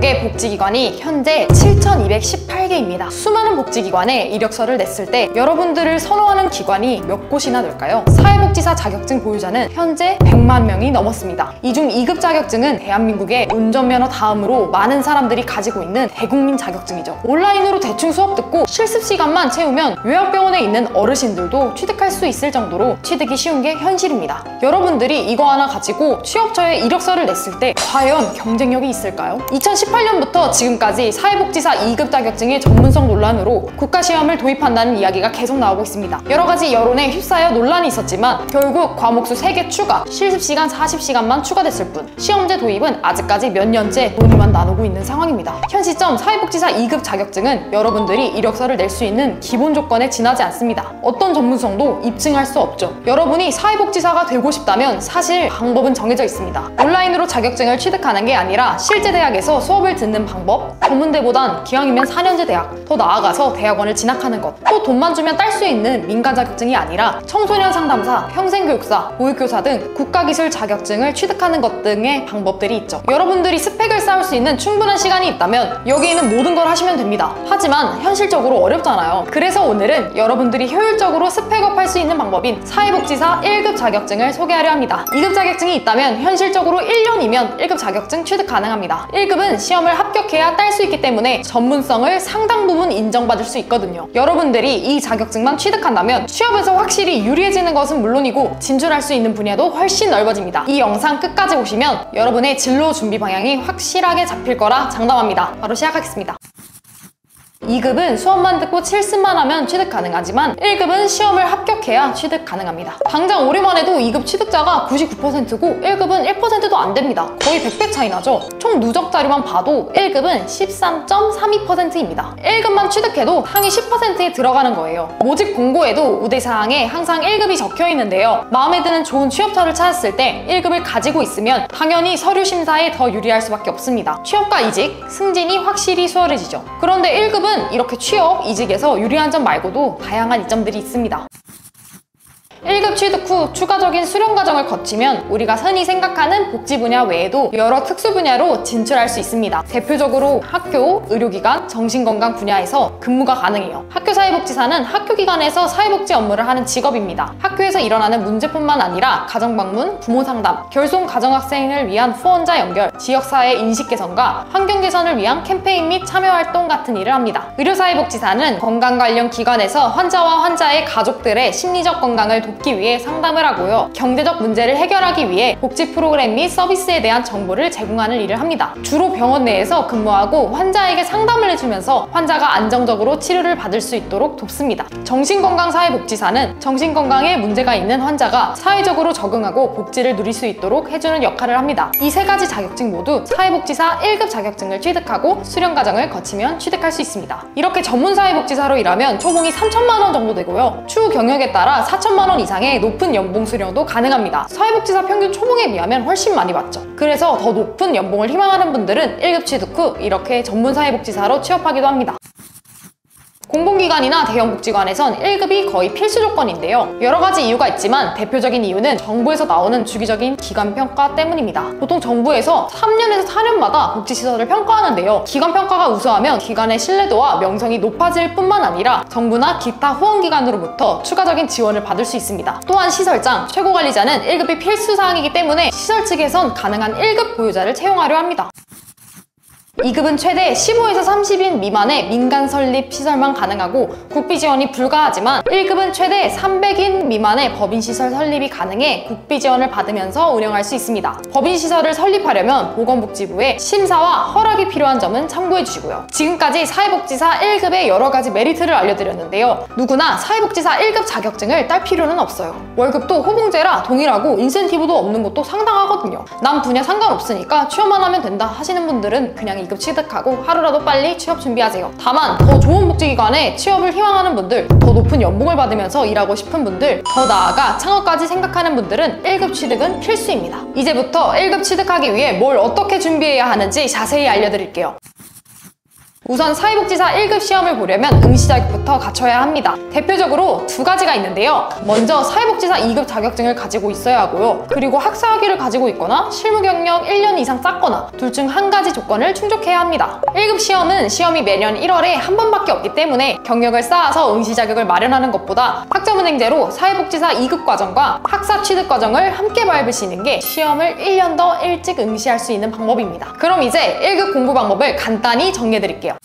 대한민국의 복지기관이 현재 7,218개입니다. 수많은 복지기관에 이력서를 냈을 때 여러분들을 선호하는 기관이 몇 곳이나 될까요? 사회복지사 자격증 보유자는 현재 100만 명이 넘었습니다. 이 중 2급 자격증은 대한민국의 운전면허 다음으로 많은 사람들이 가지고 있는 대국민 자격증이죠. 온라인으로 대충 수업 듣고 실습 시간만 채우면 요양병원에 있는 어르신들도 취득할 수 있을 정도로 취득이 쉬운 게 현실입니다. 여러분들이 이거 하나 가지고 취업처에 이력서를 냈을 때 과연 경쟁력이 있을까요? 2018년부터 지금까지 사회복지사 2급 자격증의 전문성 논란으로 국가시험을 도입한다는 이야기가 계속 나오고 있습니다. 여러 가지 여론에 휩싸여 논란이 있었지만 결국 과목수 3개 추가, 실습시간 40시간만 추가됐을 뿐 시험제 도입은 아직까지 몇 년째 논의만 나누고 있는 상황입니다. 현 시점 사회복지사 2급 자격증은 여러분들이 이력서를 낼 수 있는 기본 조건에 지나지 않습니다. 어떤 전문성도 입증할 수 없죠. 여러분이 사회복지사가 되고 싶다면 사실 방법은 정해져 있습니다. 온라인으로 자격증을 취득하는 게 아니라 실제 대학에서 수업을 듣는 방법, 전문대보단 기왕이면 4년제 대학, 더 나아가서 대학원을 진학하는 것, 또 돈만 주면 딸 수 있는 민간 자격증이 아니라 청소년 상담사, 평생교육사, 보육교사 등 국가기술 자격증을 취득하는 것 등의 방법들이 있죠. 여러분들이 스펙을 쌓을 수 있는 충분한 시간이 있다면 여기 있는 모든 걸 하시면 됩니다. 하지만 현실적으로 어렵잖아요. 그래서 오늘은 여러분들이 효율적으로 스펙업 할 수 있는 방법인 사회복지사 1급 자격증을 소개하려 합니다. 2급 자격증이 있다면 현실적으로 1년이면 1급 자격증 취득 가능합니다. 1급은 시험을 합격해야 딸 수 있기 때문에 전문성을 상당 부분 인정받을 수 있거든요. 여러분들이 이 자격증만 취득한다면 취업에서 확실히 유리해지는 것은 물론이고 진출할 수 있는 분야도 훨씬 넓어집니다. 이 영상 끝까지 보시면 여러분의 진로 준비 방향이 확실하게 잡힐 거라 장담합니다. 바로 시작하겠습니다. 2급은 수업만 듣고 실습만 하면 취득 가능하지만 1급은 시험을 합격해야 취득 가능합니다. 당장 올해만 해도 2급 취득자가 99%고 1급은 1%도 안 됩니다. 거의 100배 차이 나죠? 총 누적 자료만 봐도 1급은 13.32%입니다. 1급만 취득해도 상위 10%에 들어가는 거예요. 모집 공고에도 우대사항에 항상 1급이 적혀 있는데요. 마음에 드는 좋은 취업처를 찾았을 때 1급을 가지고 있으면 당연히 서류 심사에 더 유리할 수밖에 없습니다. 취업과 이직, 승진이 확실히 수월해지죠. 그런데 1급은 이렇게 취업, 이직에서 유리한 점 말고도 다양한 이점들이 있습니다. 1급 취득 후 추가적인 수련 과정을 거치면 우리가 흔히 생각하는 복지 분야 외에도 여러 특수 분야로 진출할 수 있습니다. 대표적으로 학교, 의료기관, 정신건강 분야에서 근무가 가능해요. 학교사회복지사는 학교기관에서 사회복지 업무를 하는 직업입니다. 학교에서 일어나는 문제뿐만 아니라 가정방문, 부모상담, 결손 가정학생을 위한 후원자 연결, 지역사회 인식 개선과 환경 개선을 위한 캠페인 및 참여활동 같은 일을 합니다. 의료사회복지사는 건강 관련 기관에서 환자와 환자의 가족들의 심리적 건강을 돕기 위해 상담을 하고요. 경제적 문제를 해결하기 위해 복지 프로그램 및 서비스에 대한 정보를 제공하는 일을 합니다. 주로 병원 내에서 근무하고 환자에게 상담을 해주면서 환자가 안정적으로 치료를 받을 수 있도록 돕습니다. 정신건강사회복지사는 정신건강에 문제가 있는 환자가 사회적으로 적응하고 복지를 누릴 수 있도록 해주는 역할을 합니다. 이 세 가지 자격증 모두 사회복지사 1급 자격증을 취득하고 수련 과정을 거치면 취득할 수 있습니다. 이렇게 전문사회복지사로 일하면 초봉이 3천만 원 정도 되고요. 추후 경력에 따라 4천만 원 이상의 높은 연봉 수령도 가능합니다. 사회복지사 평균 초봉에 비하면 훨씬 많이 받죠. 그래서 더 높은 연봉을 희망하는 분들은 1급 취득 후 이렇게 전문사회복지사로 취업하기도 합니다. 공공기관이나 대형복지관에선 1급이 거의 필수 조건인데요. 여러 가지 이유가 있지만 대표적인 이유는 정부에서 나오는 주기적인 기관평가 때문입니다. 보통 정부에서 3년에서 4년마다 복지시설을 평가하는데요. 기관평가가 우수하면 기관의 신뢰도와 명성이 높아질 뿐만 아니라 정부나 기타 후원기관으로부터 추가적인 지원을 받을 수 있습니다. 또한 시설장, 최고관리자는 1급이 필수사항이기 때문에 시설 측에선 가능한 1급 보유자를 채용하려 합니다. 2급은 최대 15에서 30인 미만의 민간 설립 시설만 가능하고 국비 지원이 불가하지만 1급은 최대 300인 미만의 법인시설 설립이 가능해 국비 지원을 받으면서 운영할 수 있습니다. 법인시설을 설립하려면 보건복지부의 심사와 허락이 필요한 점은 참고해 주시고요. 지금까지 사회복지사 1급의 여러 가지 메리트를 알려드렸는데요. 누구나 사회복지사 1급 자격증을 딸 필요는 없어요. 월급도 호봉제라 동일하고 인센티브도 없는 것도 상당하거든요. 남 분야 상관없으니까 취업만 하면 된다 하시는 분들은 그냥 2급 취득하고 하루라도 빨리 취업 준비하세요. 다만 더 좋은 복지기관에 취업을 희망하는 분들, 더 높은 연봉을 받으면서 일하고 싶은 분들, 더 나아가 창업까지 생각하는 분들은 1급 취득은 필수입니다. 이제부터 1급 취득하기 위해 뭘 어떻게 준비해야 하는지 자세히 알려드릴게요. 우선 사회복지사 1급 시험을 보려면 응시 자격부터 갖춰야 합니다. 대표적으로 두 가지가 있는데요. 먼저 사회복지사 2급 자격증을 가지고 있어야 하고요. 그리고 학사학위를 가지고 있거나 실무 경력 1년 이상 쌓거나 둘 중 한 가지 조건을 충족해야 합니다. 1급 시험은 시험이 매년 1월에 한 번밖에 없기 때문에 경력을 쌓아서 응시 자격을 마련하는 것보다 학점은행제로 사회복지사 2급 과정과 학사 취득 과정을 함께 밟으시는 게 시험을 1년 더 일찍 응시할 수 있는 방법입니다. 그럼 이제 1급 공부 방법을 간단히 정리해 드릴게요.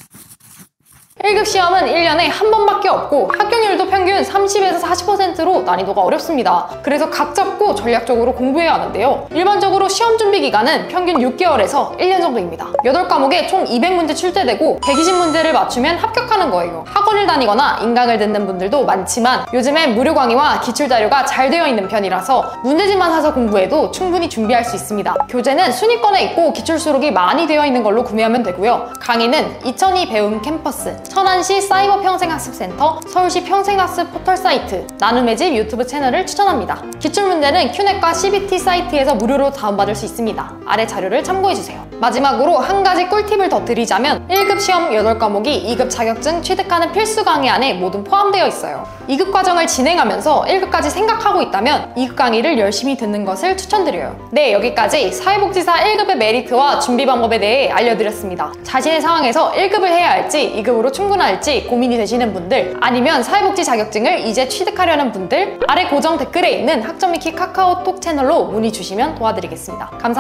1급 시험은 1년에 한 번밖에 없고 합격률도 평균 30에서 40%로 난이도가 어렵습니다. 그래서 각 잡고 전략적으로 공부해야 하는데요. 일반적으로 시험 준비 기간은 평균 6개월에서 1년 정도입니다. 8과목에 총 200문제 출제되고 120문제를 맞추면 합격하는 거예요. 학원을 다니거나 인강을 듣는 분들도 많지만 요즘엔 무료 강의와 기출자료가 잘 되어 있는 편이라서 문제집만 사서 공부해도 충분히 준비할 수 있습니다. 교재는 순위권에 있고 기출 수록이 많이 되어 있는 걸로 구매하면 되고요. 강의는 2002 배움 캠퍼스, 천안시 사이버 평생학습센터, 서울시 평생학습 포털 사이트, 나눔의 집 유튜브 채널을 추천합니다. 기출문제는 큐넷과 CBT 사이트에서 무료로 다운받을 수 있습니다. 아래 자료를 참고해주세요. 마지막으로 한 가지 꿀팁을 더 드리자면 1급 시험 8과목이 2급 자격증 취득하는 필수 강의 안에 모두 포함되어 있어요. 2급 과정을 진행하면서 1급까지 생각하고 있다면 2급 강의를 열심히 듣는 것을 추천드려요. 네, 여기까지 사회복지사 1급의 메리트와 준비 방법에 대해 알려드렸습니다. 자신의 상황에서 1급을 해야 할지 2급으로 충분할지 고민이 되시는 분들, 아니면 사회복지 자격증을 이제 취득하려는 분들, 아래 고정 댓글에 있는 학점위키 카카오톡 채널로 문의 주시면 도와드리겠습니다. 감사합니다.